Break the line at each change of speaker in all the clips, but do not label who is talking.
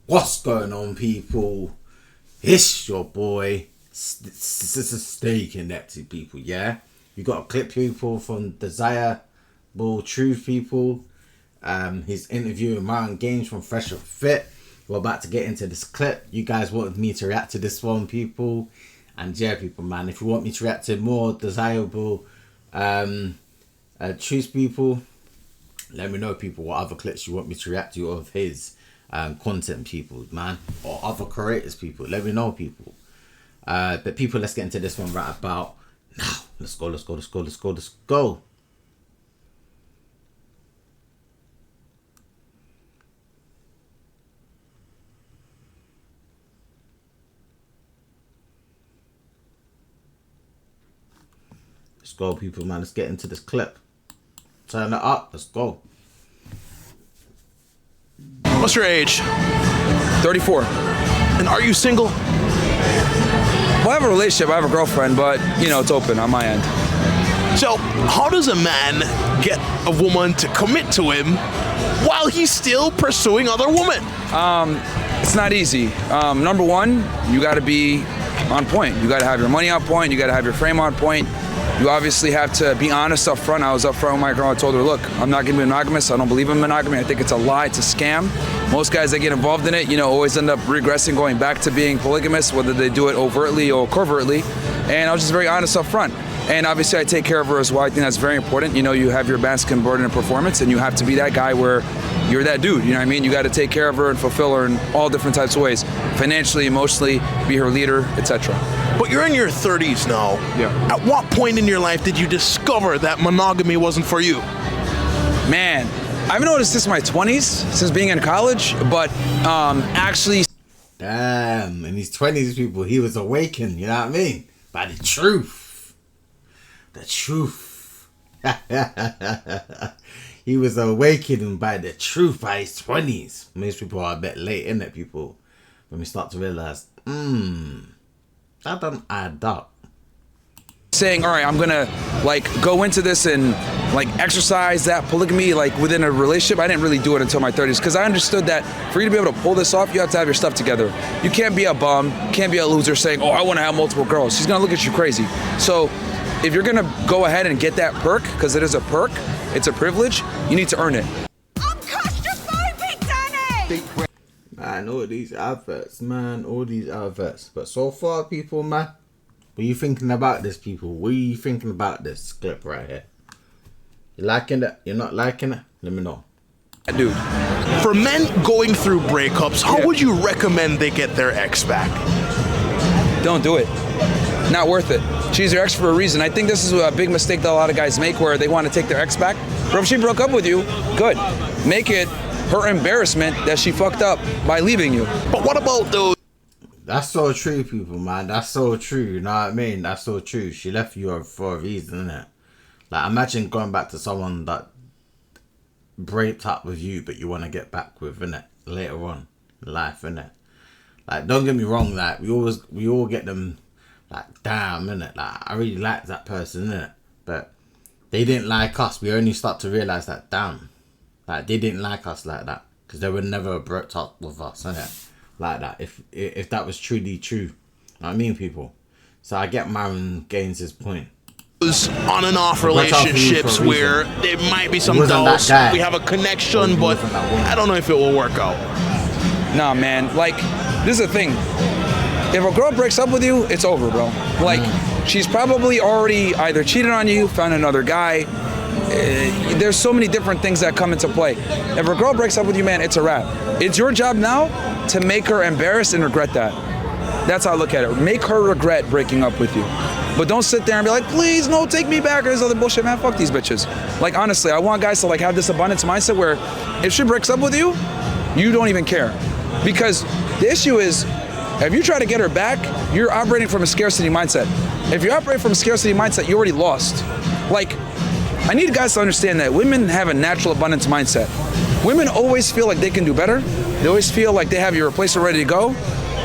What's going on, people? It's your boy. Stay connected, people. Yeah, you got a clip, people, from Desirable Truth, people. His interview with Myron from Fresh and Fit. We're about to get into this clip. You guys wanted me to react to this one, people, and yeah, people, man. If you want me to react to more Desirable Truth, people, let me know, people, what other clips you want me to react to of his content, people, man, or other creators, people. Let me know, people. But people, let's get into this one right about now. Let's go. Let's go, people, man. Let's get into this clip. Turn it up. Let's go.
What's your age?
34.
And are you single?
Well, I have a relationship. I have a girlfriend, but, you know, it's open on my end.
So, how does a man get a woman to commit to him while he's still pursuing other women?
It's not easy. Number one, you got to be on point. You got to have your money on point. You got to have your frame on point. You obviously have to be honest up front. I was up front with my girl. I told her, look, I'm not going to be monogamous. I don't believe in monogamy. I think it's a lie. It's a scam. Most guys that get involved in it, you know, always end up regressing, going back to being polygamous, whether they do it overtly or covertly. And I was just very honest up front. And obviously I take care of her as well. I think that's very important. You know, you have your masculine burden and performance, and you have to be that guy where you're that dude, you know what I mean? You got to take care of her and fulfill her in all different types of ways. Financially, emotionally, be her leader, etc.
But you're in your 30s now.
Yeah.
At what point in your life did you discover that monogamy wasn't for you?
Man, I've noticed this in my 20s, since being in college, but actually...
Damn, in his 20s, people, he was awakened, you know what I mean? By the truth. The truth. He was awakened by the truth by his 20s. Most people are a bit late, innit, people? When we start to realize, that doesn't add up.
Saying, all right, I'm gonna like go into this and like exercise that polygamy like within a relationship. I didn't really do it until my 30s because I understood that for you to be able to pull this off, you have to have your stuff together. You can't be a bum, can't be a loser saying, oh, I want to have multiple girls. She's gonna look at you crazy. So if you're gonna go ahead and get that perk, because it is a perk, it's a privilege, you need to earn it.
I'm claustrophobic, Danny!
Man, all these adverts, man, all these adverts. But so far, people, man, what are you thinking about this, people? What are you thinking about this clip right here? You liking it? You're not liking it? Let me know.
Dude.
For men going through breakups, how would you recommend they get their ex back?
Don't do it. Not worth it. She's your ex for a reason. I think this is a big mistake that a lot of guys make where they want to take their ex back. But if she broke up with you, good. Make it her embarrassment that she fucked up by leaving you.
But what about those?
That's so true, people, man. That's so true, you know what I mean? That's so true. She left you for a reason, innit? Like, imagine going back to someone that breaks up with you, but you want to get back with, innit? Later on in life, innit? Like, don't get me wrong, like, we all get them, like, damn, innit? Like, I really like that person, innit? But they didn't like us. We only start to realize that, damn, like, they didn't like us like that. Because they would never have broke up with us, innit? Like that, if that was truly true. You know what I mean, people? So I get Myron gains his point.
On and off relationships where there might be some doubts. We have a connection, but I don't know if it will work out.
Nah, man. Like, this is the thing. If a girl breaks up with you, it's over, bro. Like, she's probably already either cheated on you, found another guy. There's so many different things that come into play. If a girl breaks up with you, man, it's a wrap. It's your job now to make her embarrassed and regret that. That's how I look at it. Make her regret breaking up with you. But don't sit there and be like, please, no, take me back, or this other bullshit, man. Fuck these bitches. Like, honestly, I want guys to like have this abundance mindset where if she breaks up with you, you don't even care. Because the issue is, if you try to get her back, you're operating from a scarcity mindset. If you operate from a scarcity mindset, you already lost. Like, I need guys to understand that women have a natural abundance mindset. Women always feel like they can do better. They always feel like they have your replacement ready to go.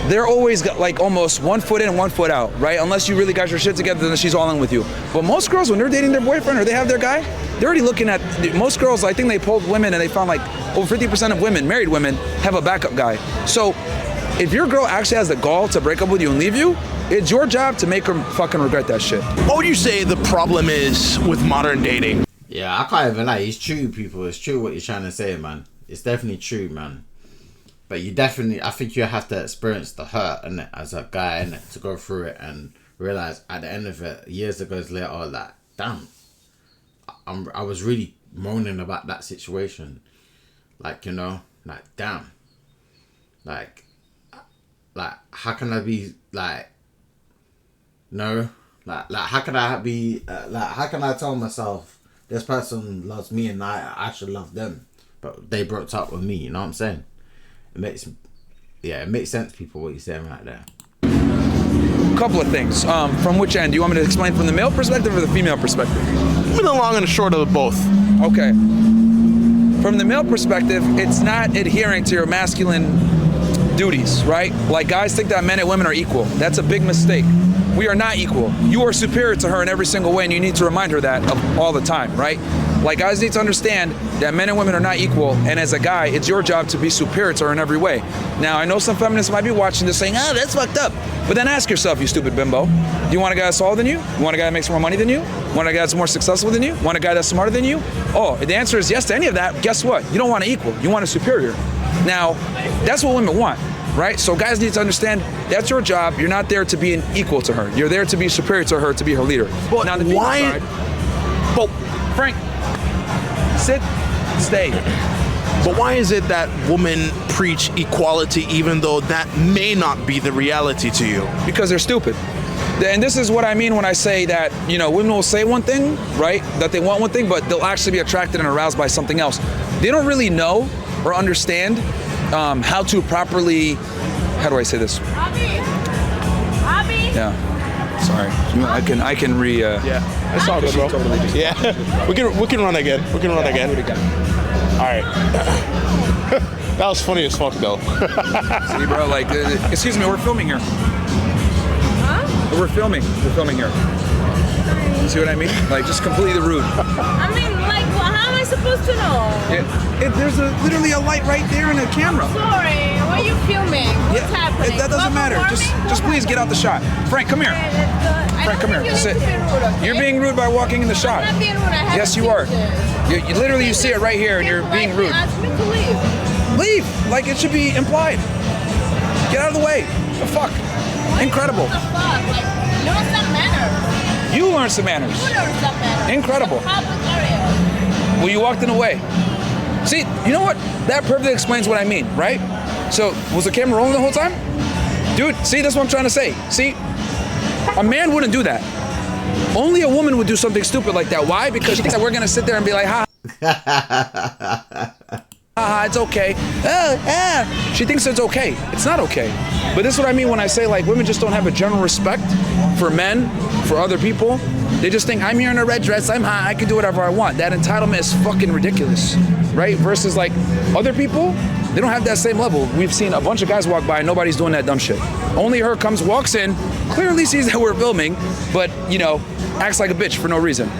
they're always got like almost 1 foot in, 1 foot out, right? Unless you really got your shit together, then she's all in with you. But most girls, when they're dating their boyfriend or they have their guy, they're already looking at, most girls, I think they polled women and they found like over 50% of women, married women, have a backup guy. So if your girl actually has the gall to break up with you and leave you, it's your job to make her fucking regret that shit.
What would you say the problem is with modern dating?
Yeah, I can't even lie. It's true, people. It's true what you're trying to say, man. It's definitely true, man. But you definitely, I think you have to experience the hurt, innit, as a guy, innit, to go through it and realize at the end of it, years ago later, oh, like, damn, I was really moaning about that situation. Like, you know, like, damn. Like, how can I be, like, no? Like, how can I be, how can I tell myself this person loves me and I should love them, but they broke up with me, you know what I'm saying? It makes sense, people, what you're saying right there.
Couple of things. From which end? Do you want me to explain from the male perspective or the female perspective?
The long and the short of both.
Okay. From the male perspective, it's not adhering to your masculine duties, right? Like, guys think that men and women are equal. That's a big mistake. We are not equal. You are superior to her in every single way, and you need to remind her that all the time, right? Like, guys need to understand that men and women are not equal, and as a guy, it's your job to be superior to her in every way. Now, I know some feminists might be watching this saying, oh, that's fucked up. But then ask yourself, you stupid bimbo, do you want a guy that's taller than you? You want a guy that makes more money than you? Want a guy that's more successful than you? Want a guy that's smarter than you? Oh, if the answer is yes to any of that, guess what? You don't want an equal, you want a superior. Now, that's what women want, right? So guys need to understand that's your job. You're not there to be an equal to her. You're there to be superior to her, to be her leader.
But
now,
why?
But Frank, sit, stay.
But why is it that women preach equality even though that may not be the reality to you?
Because they're stupid. And this is what I mean when I say that, you know, women will say one thing, right? That they want one thing, but they'll actually be attracted and aroused by something else. They don't really know or understand how to properly, how do I say this?
Abby.
Yeah. Sorry. I can
Yeah, it's all good, bro. Yeah, we can run again. We can run again. All right. That was funny as fuck, though.
See, bro, like, excuse me, we're filming here.
Huh?
We're filming here. See what I mean? Like, just completely rude.
I mean, like, well, how am I supposed to know?
There's literally a light right there in a camera.
Sorry, what are you filming? What's happening?
That doesn't matter. Just please get out the shot. Frank, come here. Frank, come here. Sit. You're being rude by walking in the shot.
I'm not being rude. I haven't
Yes, you are. You literally, you see it right here, and you're being rude.
Ask me to leave.
Leave, like it should be implied. Get out of the way. The fuck. Incredible.
What the fuck? Like, learn some manners.
You learn some manners.
You learn some manners.
Incredible.
Public area.
Well, you walked in the way. See, you know what? That perfectly explains what I mean, right? So, was the camera rolling the whole time? Dude, see, that's what I'm trying to say. See, a man wouldn't do that. Only a woman would do something stupid like that. Why? Because she thinks that we're gonna sit there and be like, ha, it's okay. She thinks it's okay. It's not okay. But this is what I mean when I say, like, women just don't have a general respect for men, for other people. They just think, I'm here in a red dress, I'm hot, I can do whatever I want. That entitlement is fucking ridiculous, right? Versus, like, other people, they don't have that same level. We've seen a bunch of guys walk by and nobody's doing that dumb shit. Only her walks in, clearly sees that we're filming, but, you know, acts like a bitch for no reason.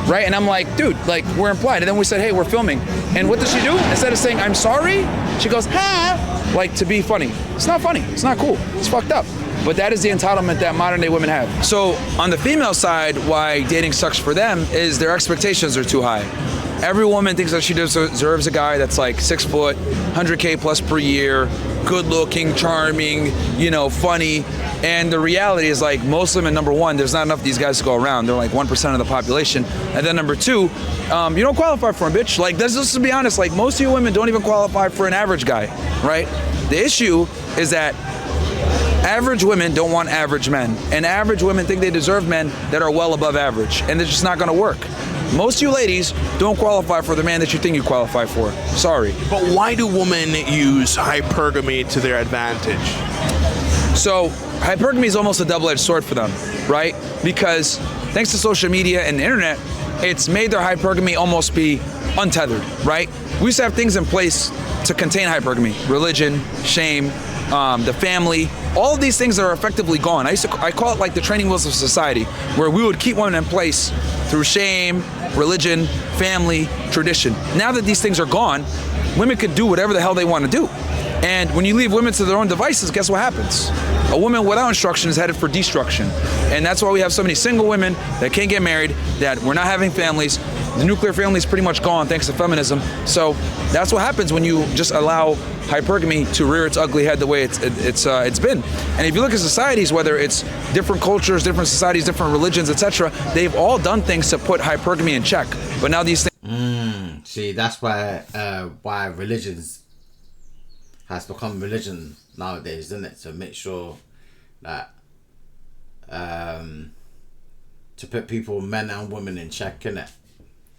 Right? And I'm like, dude, like, we're implied. And then we said, hey, we're filming. And what does she do? Instead of saying, I'm sorry, she goes, ha, like, to be funny. It's not funny. It's not cool. It's fucked up. But that is the entitlement that modern day women have. So on the female side, why dating sucks for them is their expectations are too high. Every woman thinks that she deserves a guy that's like 6 foot, 100K plus per year, good looking, charming, you know, funny. And the reality is, like, most women, number one, there's not enough of these guys to go around. They're like 1% of the population. And then number two, you don't qualify for them, bitch. Like, let's be honest, like, most of you women don't even qualify for an average guy, right? The issue is that average women don't want average men. And average women think they deserve men that are well above average. And it's just not gonna work. Most of you ladies don't qualify for the man that you think you qualify for. Sorry.
But why do women use hypergamy to their advantage?
So hypergamy is almost a double-edged sword for them, right? Because thanks to social media and the internet, it's made their hypergamy almost be untethered, right? We used to have things in place to contain hypergamy: religion, shame, the family. All of these things are effectively gone. I call it like the training wheels of society, where we would keep women in place through shame, religion, family, tradition. Now that these things are gone, women could do whatever the hell they want to do. And when you leave women to their own devices, guess what happens? A woman without instruction is headed for destruction. And that's why we have so many single women that can't get married, that we're not having families. The nuclear family is pretty much gone thanks to feminism. So that's what happens when you just allow hypergamy to rear its ugly head the way it's been. And if you look at societies, whether it's different cultures, different societies, different religions, etc., they've all done things to put hypergamy in check. But now these things...
See, that's why religions has become religion nowadays, isn't it? To make sure that to put people, men and women, in check, innit?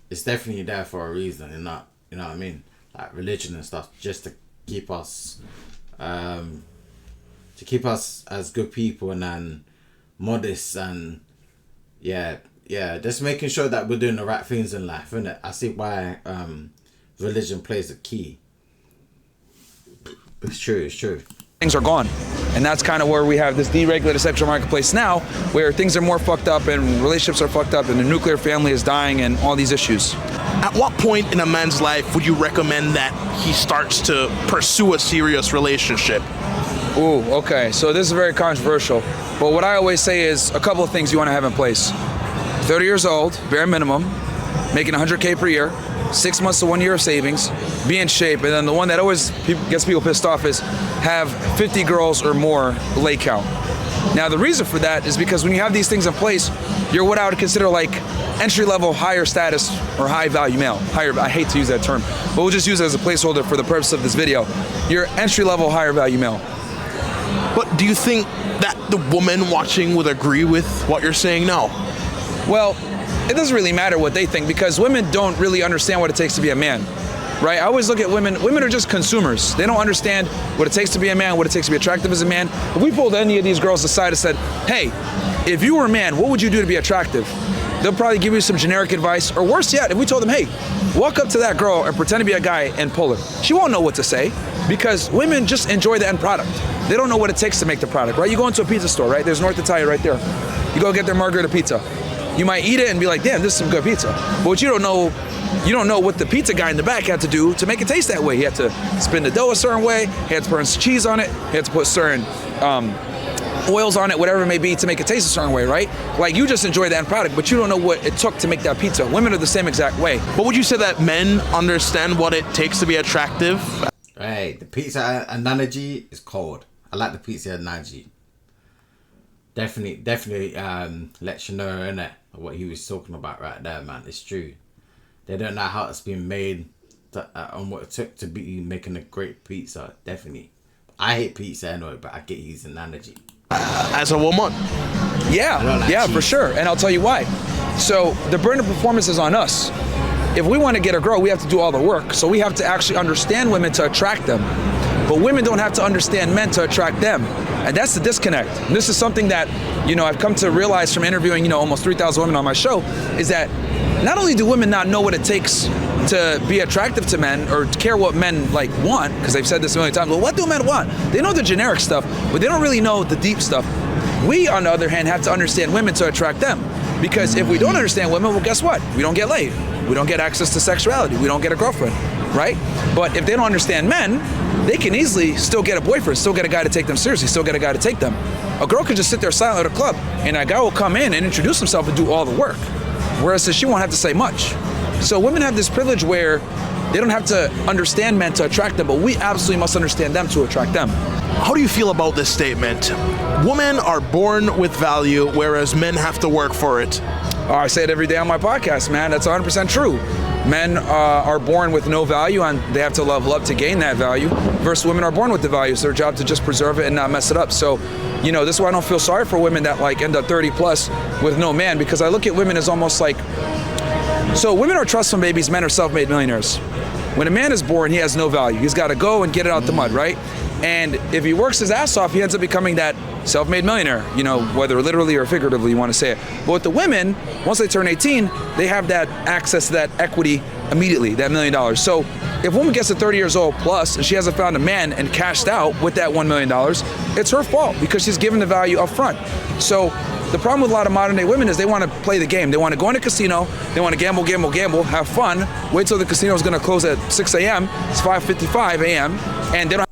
It's definitely there for a reason, you know what I mean? Like religion and stuff, just to keep us as good people and then modest and yeah, just making sure that we're doing the right things in life, innit? I see why religion plays a key. It's true.
Things are gone. And that's kind of where we have this deregulated sexual marketplace now, where things are more fucked up and relationships are fucked up and the nuclear family is dying and all these issues.
At what point in a man's life would you recommend that he starts to pursue a serious relationship?
Ooh, okay. So this is very controversial. But what I always say is a couple of things you want to have in place. 30 years old, bare minimum, making 100K per year, 6 months to 1 year of savings, be in shape, and then the one that always gets people pissed off is have 50 girls or more lay count. Now the reason for that is because when you have these things in place, you're what I would consider like entry-level, higher status or high-value male. I hate to use that term, but we'll just use it as a placeholder for the purpose of this video. You're entry-level, higher-value male.
But do you think that the woman watching would agree with what you're saying now?
Well, it doesn't really matter what they think because women don't really understand what it takes to be a man, right? I always look at women are just consumers. They don't understand what it takes to be a man, what it takes to be attractive as a man. If we pulled any of these girls aside and said, hey, if you were a man, what would you do to be attractive? They'll probably give you some generic advice, or worse yet, if we told them, hey, walk up to that girl and pretend to be a guy and pull her. She won't know what to say because women just enjoy the end product. They don't know what it takes to make the product, right? You go into a pizza store, right? There's North Italia right there. You go get their margherita pizza. You might eat it and be like, damn, this is some good pizza. But what you don't know what the pizza guy in the back had to do to make it taste that way. He had to spin the dough a certain way, he had to put cheese on it, he had to put certain oils on it, whatever it may be, to make it taste a certain way, right? Like, you just enjoy the end product, but you don't know what it took to make that pizza. Women are the same exact way.
But would you say that men understand what it takes to be attractive?
Hey, the pizza analogy is cold. I like the pizza analogy. Definitely lets you know, innit, what he was talking about right there, man. It's true. They don't know how it's been made and what it took to be making a great pizza. Definitely. I hate pizza anyway, but I get his analogy.
As a woman?
Yeah, for sure. And I'll tell you why. So the burden of performance is on us. If we want to get a girl, we have to do all the work. So we have to actually understand women to attract them. But women don't have to understand men to attract them. And that's the disconnect. And this is something that, I've come to realize from interviewing, almost 3,000 women on my show, is that not only do women not know what it takes to be attractive to men or to care what men want, because they've said this a million times, well, what do men want? They know the generic stuff, but they don't really know the deep stuff. We, on the other hand, have to understand women to attract them. Because if we don't understand women, well, guess what? We don't get laid. We don't get access to sexuality. We don't get a girlfriend, right? But if they don't understand men, they can easily still get a boyfriend, still get a guy to take them seriously, still get a guy to take them. A girl can just sit there silent at a club, and a guy will come in and introduce himself and do all the work. Whereas she won't have to say much. So women have this privilege where they don't have to understand men to attract them, but we absolutely must understand them to attract them.
How do you feel about this statement? Women are born with value, whereas men have to work for it.
Oh, I say it every day on my podcast, man. That's 100% true. Men are born with no value and they have to level up to gain that value, versus women are born with the value. It's their job to just preserve it and not mess it up. So, this is why I don't feel sorry for women that end up 30 plus with no man, because I look at women as almost like, so women are trust fund babies, men are self-made millionaires. When a man is born, he has no value. He's got to go and get it out the mud, right? And if he works his ass off, he ends up becoming that self-made millionaire, whether literally or figuratively you want to say it. But with the women, once they turn 18, they have that access to that equity immediately, that $1 million. So if a woman gets to 30 years old plus and she hasn't found a man and cashed out with that $1 million, it's her fault because she's given the value up front. So the problem with a lot of modern day women is they want to play the game. They want to go in a casino, they want to gamble, have fun, wait till the casino is going to close at 6 a.m., it's 5:55 a.m., and they don't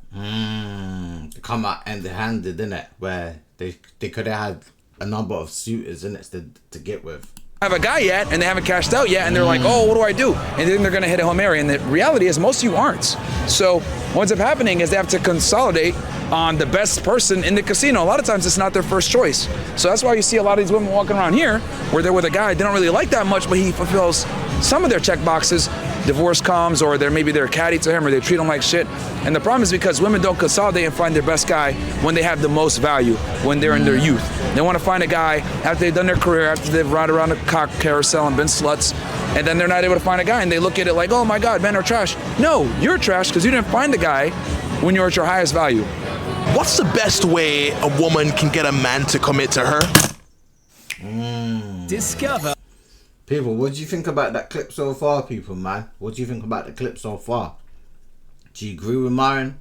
come out empty-handed, innit? Where they could have had a number of suitors in it to get with.
Have a guy yet, and they haven't cashed out yet, and they're like, oh, what do I do? And then they're gonna hit a Hail Mary, and the reality is most of you aren't. So what ends up happening is they have to consolidate on the best person in the casino. A lot of times it's not their first choice. So that's why you see a lot of these women walking around here where they're with a guy they don't really like that much, but he fulfills some of their check boxes. Divorce comes, or maybe they're catty to him, or they treat him like shit. And the problem is because women don't consolidate and find their best guy when they have the most value, when they're in their youth. They want to find a guy after they've done their career, after they've run around the cock carousel and been sluts, and then they're not able to find a guy, and they look at it like, oh my God, men are trash. No, you're trash because you didn't find the guy when you're at your highest value.
What's the best way a woman can get a man to commit to her?
Discover.
People, what do you think about that clip so far, people, man? What do you think about the clip so far? Do you agree with Myron?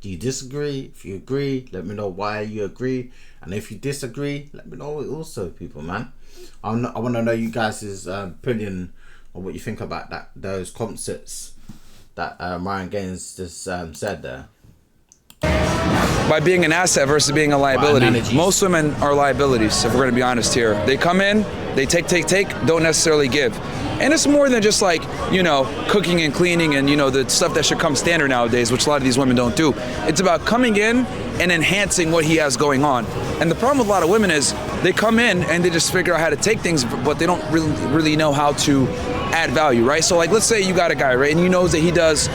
Do you disagree? If you agree, let me know why you agree. And if you disagree, let me know also, people, man. I want to know you guys' opinion on what you think about those concepts that Myron Gaines just said there.
By being an asset versus being a liability. Most women are liabilities, if we're going to be honest here. They come in, they take, don't necessarily give. And it's more than just like, you know, cooking and cleaning and, you know, the stuff that should come standard nowadays, which a lot of these women don't do. It's about coming in and enhancing what he has going on. And the problem with a lot of women is they come in and they just figure out how to take things, but they don't really know how to add value, right? So like, let's say you got a guy, right? And you know that he does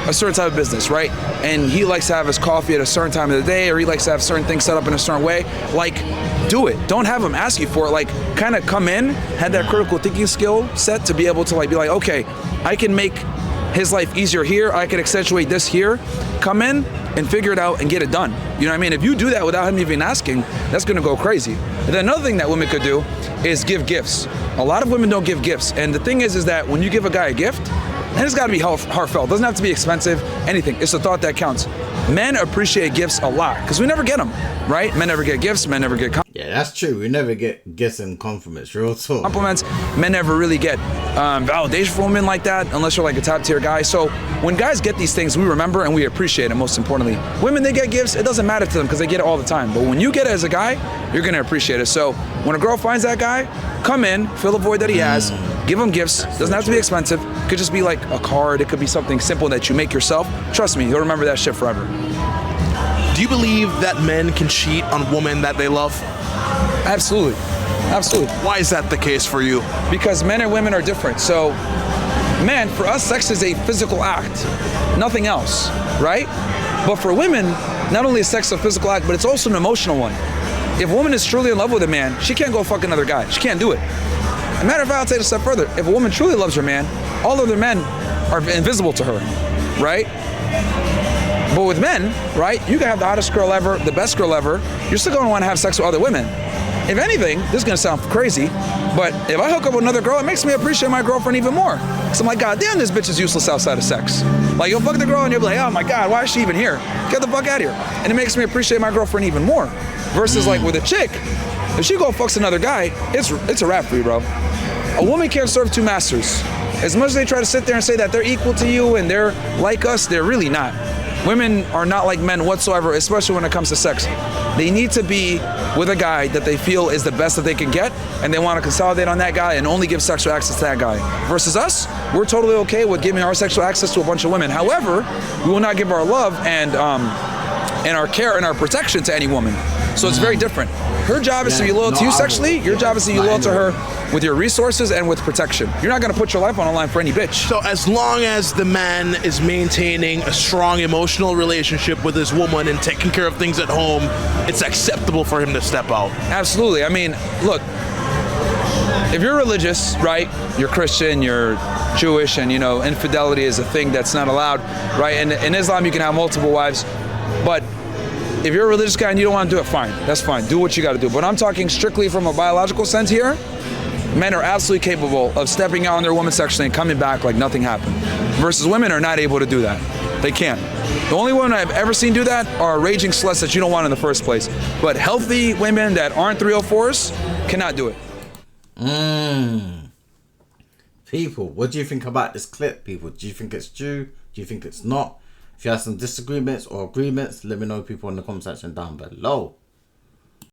a certain type of business, right? And he likes to have his coffee at a certain time of the day, or he likes to have certain things set up in a certain way. Like, do it. Don't have him ask you for it. Like, kind of come in, have that critical thinking skill set to be able to like be like, okay, I can make his life easier here. I can accentuate this here. Come in and figure it out and get it done. You know what I mean? If you do that without him even asking, that's gonna go crazy. And then another thing that women could do is give gifts. A lot of women don't give gifts. And the thing is that when you give a guy a gift, and it's gotta be heartfelt. It doesn't have to be expensive, anything. It's the thought that counts. Men appreciate gifts a lot because we never get them, right? Men never get gifts, men never get
Yeah, that's true. We never get gifts and compliments, real talk.
Compliments. Men never really get validation from women like that unless you're like a top tier guy. So when guys get these things, we remember and we appreciate it, most importantly. Women, they get gifts, it doesn't matter to them because they get it all the time. But when you get it as a guy, you're gonna appreciate it. So when a girl finds that guy, come in, fill the void that he has, give him gifts. Doesn't have to be expensive. It could just be like a card. It could be something simple that you make yourself. Trust me, you'll remember that shit forever.
Do you believe that men can cheat on women that they love?
Absolutely. Absolutely.
Why is that the case for you?
Because men and women are different. So, men, for us, sex is a physical act, nothing else, right? But for women, not only is sex a physical act, but it's also an emotional one. If a woman is truly in love with a man, she can't go fuck another guy. She can't do it. As a matter of fact, I'll take it a step further. If a woman truly loves her man, all other men are invisible to her, right? But with men, right, you can have the hottest girl ever, the best girl ever, you're still gonna wanna have sex with other women. If anything, this is gonna sound crazy, but if I hook up with another girl, it makes me appreciate my girlfriend even more. Cause I'm like, God damn, this bitch is useless outside of sex. Like, you'll fuck the girl and you'll be like, oh my God, why is she even here? Get the fuck out of here. And it makes me appreciate my girlfriend even more. Versus like with a chick, if she go fucks another guy, it's a wrap for you, bro. A woman can't serve two masters. As much as they try to sit there and say that they're equal to you and they're like us, they're really not. Women are not like men whatsoever, especially when it comes to sex. They need to be with a guy that they feel is the best that they can get, and they want to consolidate on that guy and only give sexual access to that guy. Versus us, we're totally okay with giving our sexual access to a bunch of women. However, we will not give our love and our care and our protection to any woman. So it's very different. Her job is to be loyal to you sexually. Your job is to be loyal to her with your resources and with protection. You're not going to put your life on the line for any bitch.
So as long as the man is maintaining a strong emotional relationship with his woman and taking care of things at home, it's acceptable for him to step out. Absolutely.
I mean, look, if you're religious, right, you're Christian, you're Jewish, and, you know, infidelity is a thing that's not allowed, right? And in Islam, you can have multiple wives, but if you're a religious guy and you don't want to do it, fine. That's fine. Do what you got to do. But I'm talking strictly from a biological sense here. men are absolutely capable of stepping out on their woman sexually and coming back like nothing happened. Versus women are not able to do that. They can't. The only women I've ever seen do that are raging sluts that you don't want in the first place. But healthy women that aren't 304s cannot do it.
People, what do you think about this clip, people? Do you think it's true? Do you think it's not? If you have some disagreements or agreements, let me know, people, in the comment section down below.